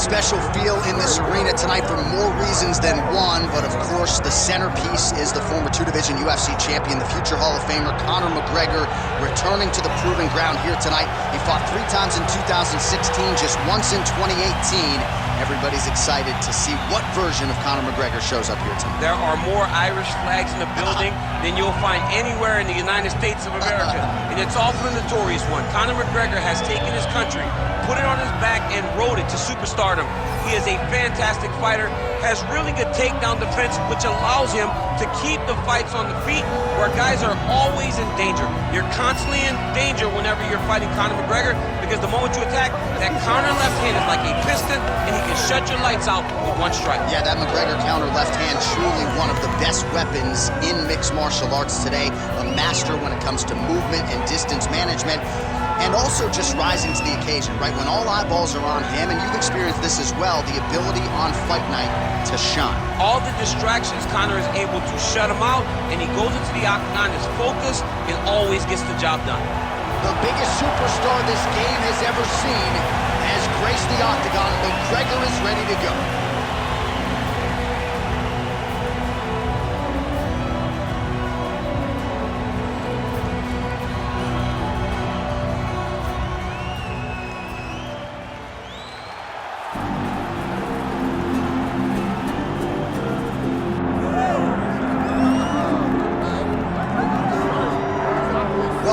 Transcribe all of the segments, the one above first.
special feel in this arena tonight for more reasons than one, but of course the centerpiece is the former two-division UFC champion, the future Hall of Famer Conor McGregor, returning to the proving ground here tonight. He fought 3 times in 2016, just once in 2018. Everybody's excited to see what version of Conor McGregor shows up here tonight. There are more Irish flags in the building than you'll find anywhere in the United States of America, and it's all for the notorious one. Conor McGregor has taken his country, put it on his back, and rode it to superstardom. He is a fantastic fighter, has really good takedown defense, which allows him to keep the fights on the feet where guys are always in danger. You're constantly in danger whenever you're fighting Conor McGregor, because the moment you attack, that counter left hand is like a piston, and he can shut your lights out with one strike. Yeah, that McGregor counter left hand, truly one of the best weapons in mixed martial arts today. A master when it comes to movement and distance management, and also just rising to the occasion, right? When all eyeballs are on him, and you've experienced this as well, the ability on fight night to shine. All the distractions, Conor is able to shut him out, and he goes into the octagon, is focused, and always gets the job done. The biggest superstar this game has ever seen has graced the octagon. McGregor is ready to go.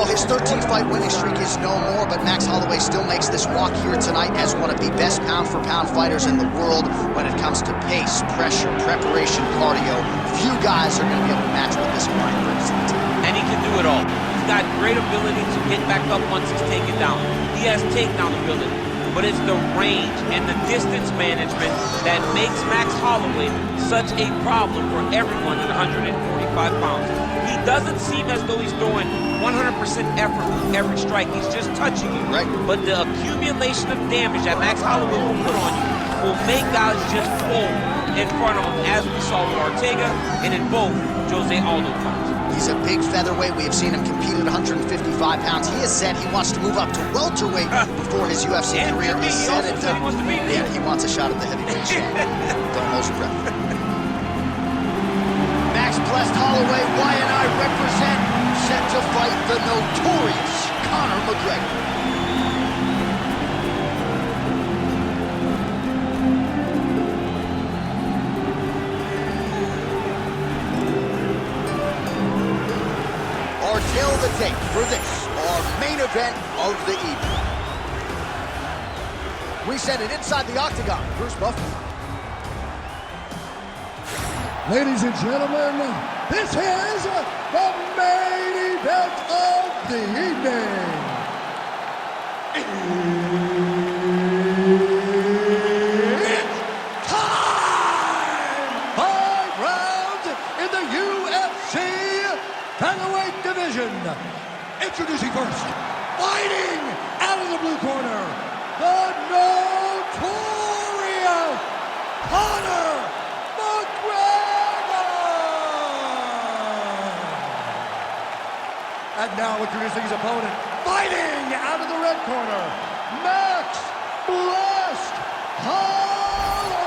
His 13-fight winning streak is no more, but Max Holloway still makes this walk here tonight as one of the best pound-for-pound fighters in the world when it comes to pace, pressure, preparation, cardio. Few guys are going to be able to match what this Hawaiian brings to the team. And he can do it all. He's got great ability to get back up once he's taken down. He has takedown ability, but it's the range and the distance management that makes Max Holloway such a problem for everyone at 145 pounds. He doesn't seem as though he's throwing 100% effort with every strike. He's just touching you. Right. But the accumulation of damage that Max Holloway will put on you will make guys just fold in front of him, as we saw with Ortega and in both Jose Aldo fights. He's a big featherweight. We have seen him compete at 155 pounds. He has said he wants to move up to welterweight before his UFC career is set and done. Yeah, he wants a shot at the heavyweight champion. Don't hold your breath. Max blessed Holloway. Y&I represent, set to fight the notorious Conor McGregor. Our tale of the tape for this, our main event of the evening. We send it inside the octagon. Bruce Buffer. Ladies and gentlemen, this is the main event of the evening. It's time! 5 rounds in the UFC featherweight division. Introducing first, fighting out of the blue corner, the notorious Conor McGregor! And now introducing his opponent, fighting out of the red corner, Max Blessed Holloway!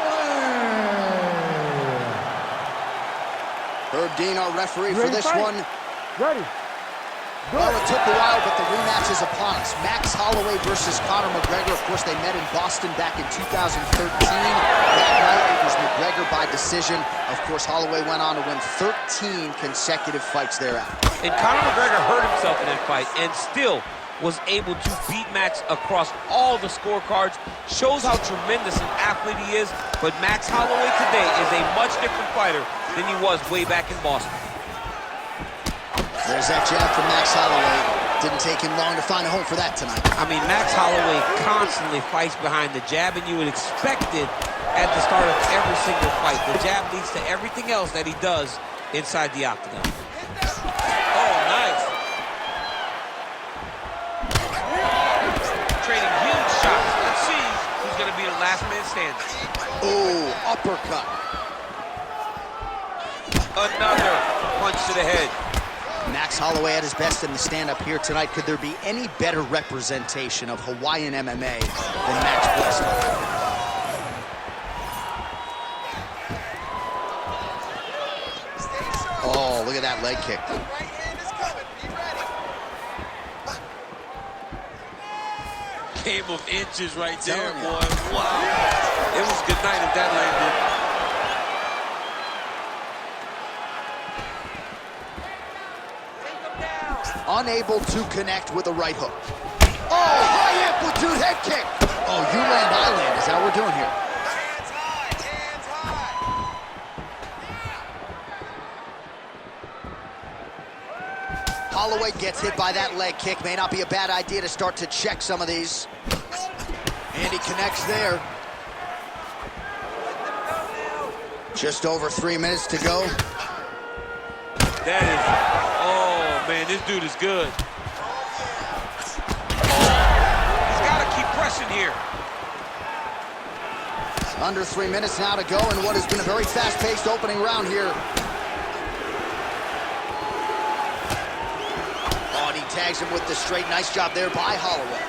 Herb Dean, our referee for this one. Ready. Well, it took a while, but the rematch is upon us. Max Holloway versus Conor McGregor. Of course, they met in Boston back in 2013. That night, it was McGregor by decision. Of course, Holloway went on to win 13 consecutive fights thereafter. And Conor McGregor hurt himself in that fight and still was able to beat Max across all the scorecards. Shows how tremendous an athlete he is. But Max Holloway today is a much different fighter than he was way back in Boston. There's that jab from Max Holloway. Didn't take him long to find a home for that tonight. I mean, Max Holloway constantly fights behind the jab, and you would expect it at the start of every single fight. The jab leads to everything else that he does inside the octagon. Oh, nice. Trading huge shots. Let's see who's going to be the last man standing. Oh, uppercut. Another punch to the head. Max Holloway at his best in the stand-up here tonight. Could there be any better representation of Hawaiian MMA than Max Blessed? leg kick. Right hand is coming. Be ready. Game of inches right there, boy. Wow. It was good night if that landed. Take him down. Unable to connect with a right hook. Oh, high amplitude head kick. Oh, you land, I land. Is that what we're doing here? Hands high. Hands high. Holloway gets hit by that leg kick. May not be a bad idea to start to check some of these. And he connects there. Just over 3 minutes to go. That is, oh man, this dude is good. He's got to keep pressing here. Under 3 minutes now to go in what has been a very fast-paced opening round here. Oh, and he tags him with the straight. Nice job there by Holloway.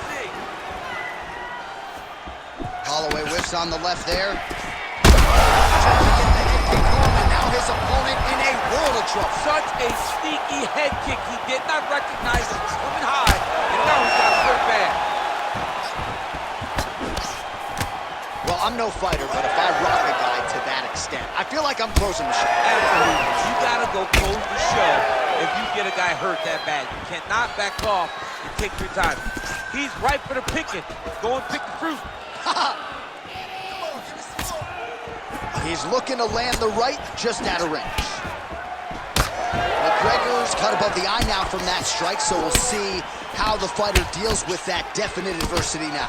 Holloway whiffs on the left there. And now his opponent in a world of trouble. Such a sneaky head kick. He did not recognize it was coming high, and now he's got hurt bad. Well, I'm no fighter, but if I rock a guy to that extent, I feel like I'm closing the show. Absolutely. You got to go close the show if you get a guy hurt that bad. You cannot back off and take your time. He's ripe for the picking. Go and pick the fruit. He's looking to land the right, just out of range. McGregor's cut above the eye now from that strike, so we'll see how the fighter deals with that definite adversity now.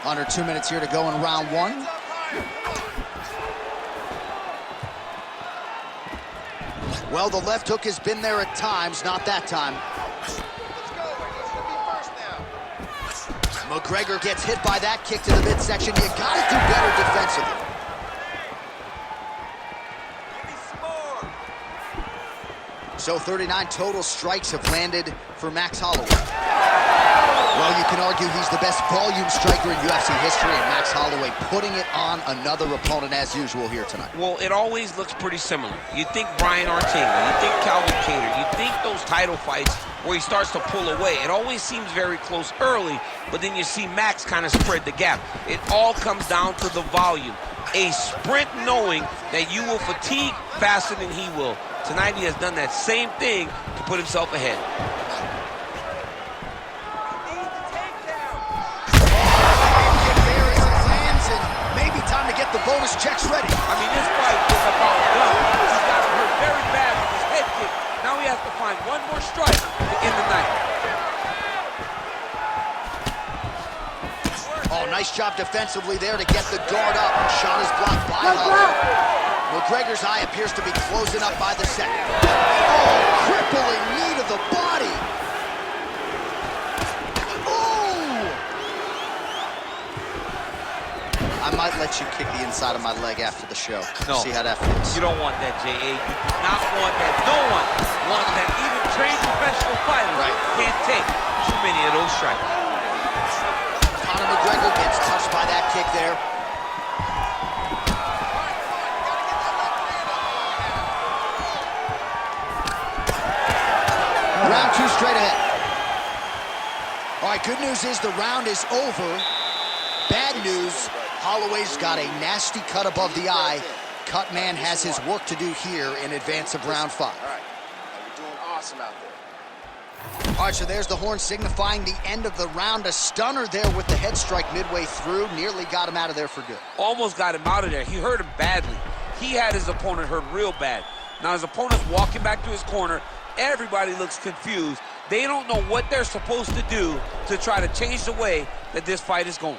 Under 2 minutes here to go in round one. Well, the left hook has been there at times, not that time. McGregor gets hit by that kick to the midsection. You gotta do better defensively. So 39 total strikes have landed for Max Holloway. Well, you can argue he's the best volume striker in UFC history, and Max Holloway putting it on another opponent as usual here tonight. Well, it always looks pretty similar. You think Brian Ortega, you think Calvin Kattar, you think those title fights where he starts to pull away. It always seems very close early, but then you see Max kind of spread the gap. It all comes down to the volume. A sprint knowing that you will fatigue faster than he will. Tonight he has done that same thing to put himself ahead. The bonus checks ready. I mean, this fight is about done. He's got hurt very bad with his head kick. Now he has to find one more strike to end the night. Oh, nice job defensively there to get the guard up. Shot is blocked by Holloway. McGregor's eye appears to be closing up by the second. Oh, crippling knee to the body. I might let you kick the inside of my leg after the show. No. See how that feels. You don't want that, J.A. You do not want that. No one wants that. Even trained professional fighters can't take too many of those strikes. Conor McGregor gets touched by that kick there. Round two straight ahead. All right, good news is the round is over. Bad news, Holloway's got a nasty cut above the eye. Cutman has his work to do here in advance of round 5. All right. You're doing awesome out there. All right, so there's the horn signifying the end of the round. A stunner there with the head strike midway through. Nearly got him out of there for good. Almost got him out of there. He hurt him badly. He had his opponent hurt real bad. Now his opponent's walking back to his corner. Everybody looks confused. They don't know what they're supposed to do to try to change the way that this fight is going.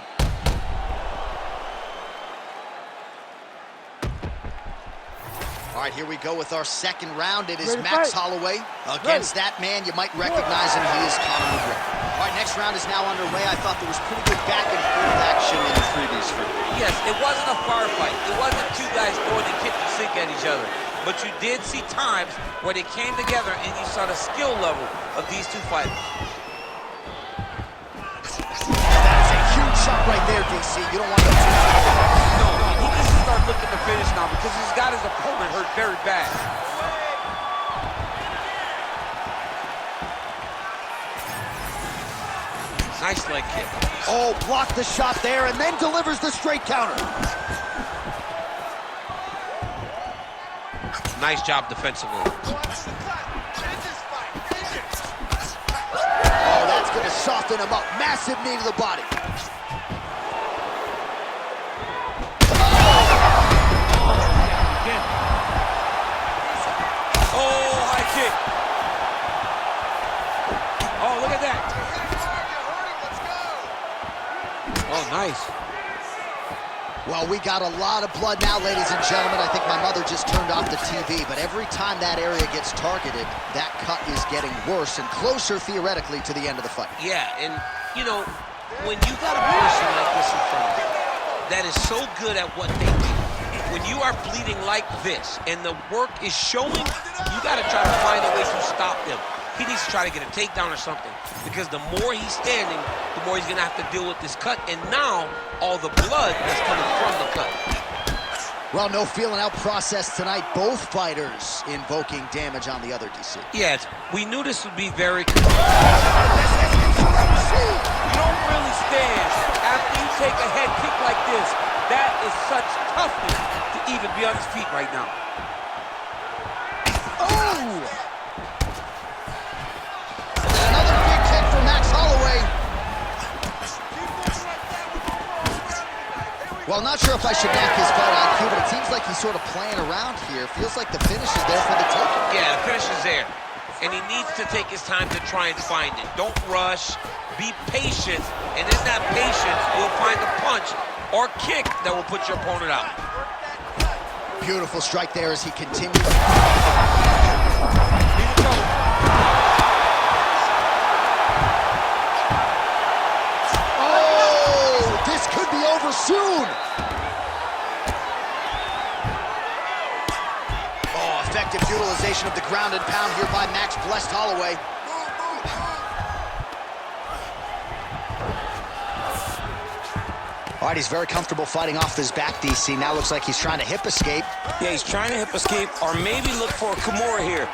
All right, here we go with our second round. It is Max Holloway. Against that man, you might recognize him. He is Conor McGregor. All right, next round is now underway. I thought there was pretty good back and forth action in the previous round. Yes, it wasn't a firefight. It wasn't two guys throwing the kitchen sink at each other. But you did see times where they came together and you saw the skill level of these two fighters. That is a huge shot right there, DC. You don't want to... No, he needs to start looking to finish now because he's got his opponent hurt very bad. Nice leg kick. Oh, blocked the shot there and then delivers the straight counter. Nice job defensively. Oh, that's going to soften him up. Massive knee to the body. Oh, high kick. Oh, look at that. Oh, nice. Well, we got a lot of blood now, ladies and gentlemen. I think my mother just turned off the TV, but every time that area gets targeted, that cut is getting worse and closer, theoretically, to the end of the fight. Yeah, and, you know, when you got a person like this in front of you that is so good at what they do, when you are bleeding like this and the work is showing, you got to try to find a way to stop them. He needs to try to get a takedown or something, because the more he's standing, the more he's going to have to deal with this cut, and now all the blood is coming from the cut. Well, no feeling out process tonight. Both fighters invoking damage on the other, DC. Yes, we knew this would be very... You don't really stand after you take a head kick like this. That is such toughness to even be on his feet right now. Oh! Another big kick for Max Holloway. Well, not sure if I should knock his fight IQ, but it seems like he's sort of playing around here. Feels like the finish is there for the taking. Yeah, the finish is there. And he needs to take his time to try and find it. Don't rush. Be patient. And in that patience, you'll find a punch or kick that will put your opponent out. Beautiful strike there as he continues. Oh, this could be over soon. Oh, effective utilization of the ground and pound here by Max Blessed Holloway. All right, he's very comfortable fighting off his back, DC. Now looks like he's trying to hip escape. Yeah, he's trying to hip escape or maybe look for a Kimura here.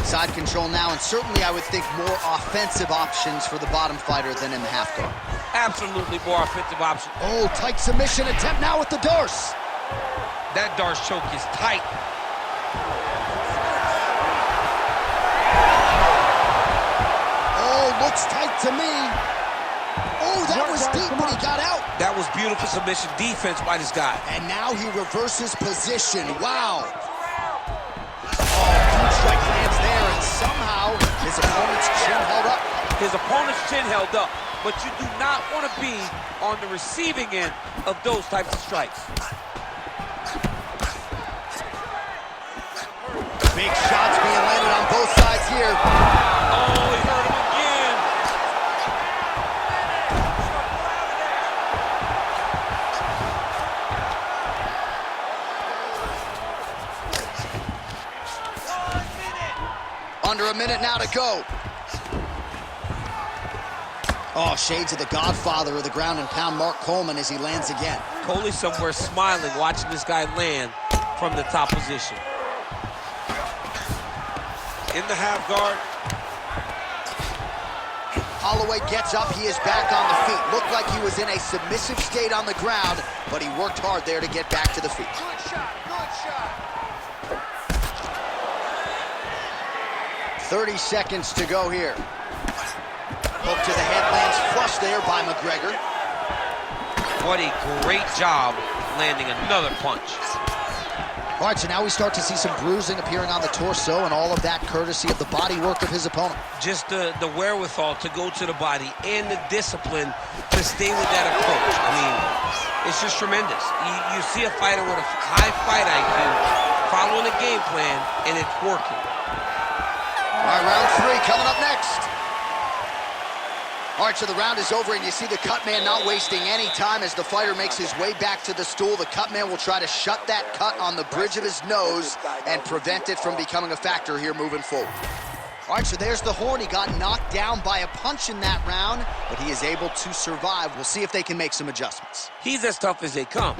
Side control now, and certainly I would think more offensive options for the bottom fighter than in the half guard. Absolutely more offensive option. Oh, tight submission attempt now with the Darce. That Darce choke is tight. Oh, looks tight to me. Oh, that was deep, but he got out. That was beautiful submission defense by this guy. And now he reverses position. Wow. Oh, huge strike lands there, and somehow his opponent's chin held up. His opponent's chin held up, but you do not want to be on the receiving end of those types of strikes. Big shots being landed on both sides here. Oh, he hurt him again. Under a minute now to go. Oh, shades of the godfather of the ground and pound, Mark Coleman, as he lands again. Coley somewhere smiling, watching this guy land from the top position. In the half guard. Holloway gets up, he is back on the feet. Looked like he was in a submissive state on the ground, but he worked hard there to get back to the feet. Good shot, good shot. 30 seconds to go here. Hook to the head lands flush there by McGregor. What a great job landing another punch. All right, so now we start to see some bruising appearing on the torso, and all of that courtesy of the body work of his opponent. Just the wherewithal to go to the body and the discipline to stay with that approach. I mean, it's just tremendous. You see a fighter with a high fight IQ following a game plan, and it's working. All right, round three coming up next. All right, so the round is over, and you see the cut man not wasting any time as the fighter makes his way back to the stool. The cut man will try to shut that cut on the bridge of his nose and prevent it from becoming a factor here moving forward. All right, so there's the horn. He got knocked down by a punch in that round, but he is able to survive. We'll see if they can make some adjustments. He's as tough as they come.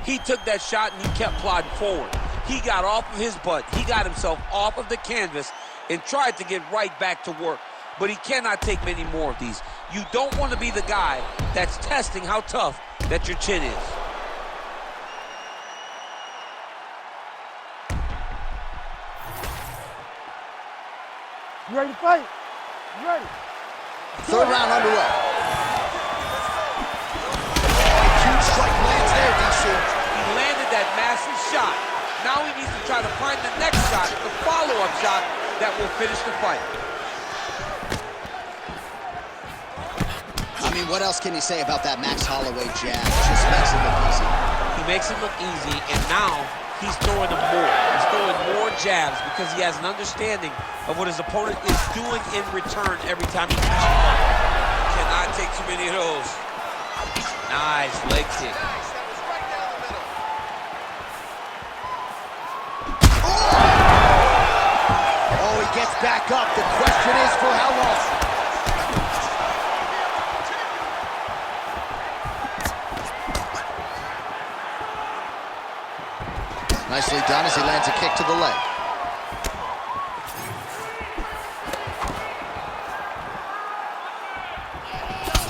He took that shot and he kept plodding forward. He got off of his butt. He got himself off of the canvas and tried to get right back to work. But he cannot take many more of these. You don't want to be the guy that's testing how tough that your chin is. You ready to fight? You ready? Third round underway. Huge strike lands there, DC. He landed that massive shot. Now he needs to try to find the next shot, the follow-up shot that will finish the fight. I mean, what else can you say about that Max Holloway jab? Just makes it look easy. He makes it look easy, and now he's throwing them more. He's throwing more jabs because he has an understanding of what his opponent is doing in return every time he touches him. Cannot take too many of those. Nice leg kick. Oh, he gets back up. The question is for how long? Nicely done as he lands a kick to the leg.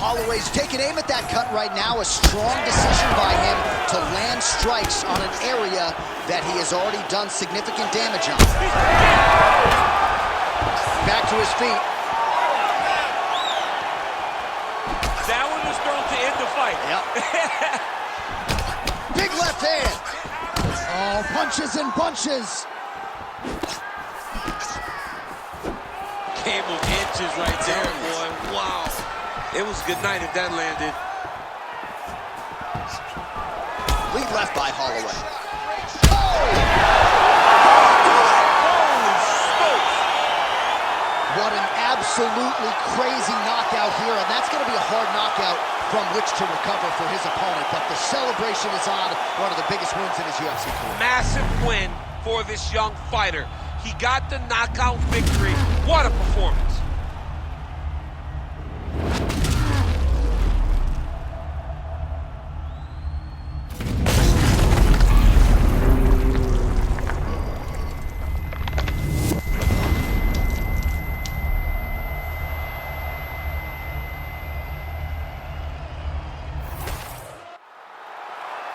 Holloway's taking aim at that cut right now. A strong decision by him to land strikes on an area that he has already done significant damage on. Back to his feet. That one was thrown to end the fight. Yep. Big left hand. Oh, punches and bunches. Game of inches right there, boy. Wow. It was good night if that landed. Lead left by Holloway. Holy smokes. What an absolutely crazy knockout here, and that's going to be a hard knockout from which to recover for his opponent, but the celebration is on. One of the biggest wins in his UFC career. Massive win for this young fighter. He got the knockout victory. What a performance.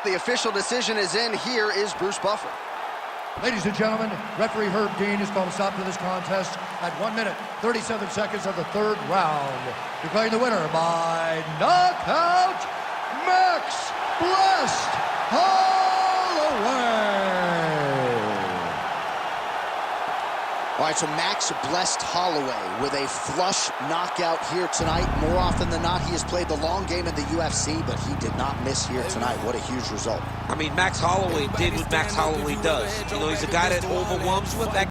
The official decision is in. Here is Bruce Buffer. Ladies and gentlemen, referee Herb Dean has called a stop to this contest at 1 minute, 37 seconds of the third round. Declaring the winner by knockout, Max Blessed Holloway. All right, so Max Blessed Holloway with a flush knockout here tonight. More often than not, he has played the long game in the UFC, but he did not miss here tonight. What a huge result. I mean, Max Holloway did what Max Holloway does. You know, he's a guy that overwhelms with that.